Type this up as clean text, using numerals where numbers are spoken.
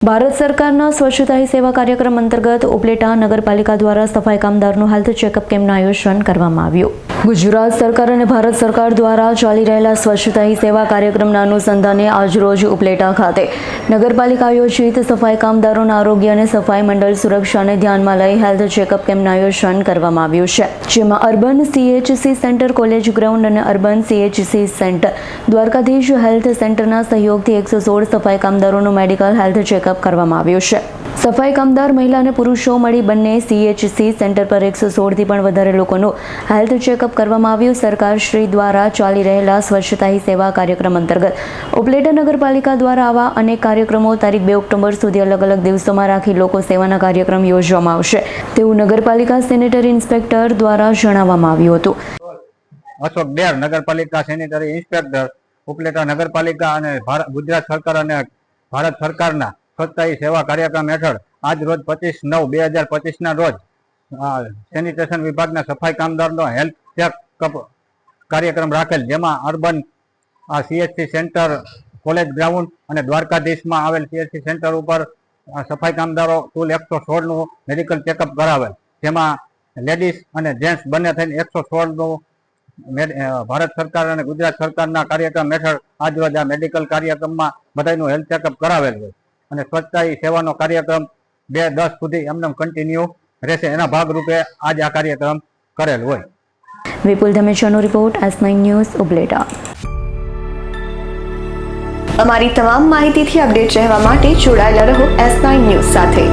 ભારત સરકારના સ્વચ્છતા હી સેવા કાર્યક્રમ અંતર્ગત ઉપલેટા નગરપાલિકા દ્વારા સફાઈ કામદારનું હેલ્થ ચેકઅપ કેમ્પનું આયોજન કરવામાં આવ્યું। ગુજરાત સરકાર અને ભારત સરકાર દ્વારા ચાલી રહેલા સ્વચ્છતા હી સેવા કાર્યક્રમના અનુસંધાને આજરોજ ઉપલેટા ખાતે નગરપાલિકા આયોજિત સફાઈ કામદારોના આરોગ્ય અને સફાઈ મંડળ સુરક્ષાને ધ્યાનમાં લઈ હેલ્થ ચેકઅપ કેમ્પનું આયોજન કરવામાં આવ્યું છે, જેમાં urban CHC centre, college ground અને urban CHC centre Dwarkadhish health સેન્ટરના સહયોગથી 116 સફાઈ કામદારોનું મેડિકલ હેલ્થ ચેકઅપ કરવામાં આવ્યું છે। સફાઈ કામદાર મહિલા અને પુરુષો મળી બંને CHC સેન્ટર પર 116થી પણ વધારે લોકોનું હેલ્થ ચેકઅપ કરવામાં આવ્યું। સરકાર શ્રી દ્વારા ચાલી રહેલા સ્વચ્છતા હી સેવા કાર્યક્રમ અંતર્ગત ઉપલેટા નગરપાલિકા દ્વારા આવા અનેક કાર્યક્રમો તારીખ 2 ઓક્ટોબર સુધી અલગ અલગ દિવસોમાં રાખી લોકો સેવાના કાર્યક્રમ યોજવામાં આવશે તેવું નગરપાલિકા સેનેટરી ઇન્સ્પેક્ટર દ્વારા જણાવવામાં આવ્યું હતું। અશોક ડેર, નગરપાલિકા સેનેટરી ઇન્સ્પેક્ટર, ઉપલેટા નગરપાલિકા અને ગુજરાત સરકાર અને ભારત સરકારના સ્વચ્છતા હી સેવા કાર્યક્રમ હેઠળ આજ રોજ 25/9/2025 રોજ સેનિટેશન વિભાગના સફાઈ કામદારનો હેલ્થ ચેકઅપ કાર્યક્રમ રાખેલ, જેમાં urban CHC centre, college ground અને દ્વારકાધીશમાં આવેલ CHC સેન્ટર ઉપર સફાઈ કામદારો કુલ 116નું મેડિકલ ચેકઅપ કરાવેલ, જેમાં લેડીઝ અને જેન્ટ્સ બંને થઈને 116નું ભારત સરકાર અને ગુજરાત સરકારના કાર્યક્રમ હેઠળ આજરોજ આ મેડિકલ કાર્યક્રમમાં બધાનું હેલ્થ ચેકઅપ કરાવેલ હોય અને સ્વચ્છતા હી સેવાનો કાર્યક્રમ 2-10 સુધી એમને કન્ટિન્યુ રહેશે, એના ભાગરૂપે આજ આ કાર્યક્રમ કરેલ હોય। વિપુલ ધમેચાનો રિપોર્ટ, S9 ન્યૂઝ, ઉપલેટા। અમારી તમામ માહિતીથી અપડેટ રહેવા માટે જોડાયેલા રહો S9 ન્યૂઝ સાથે।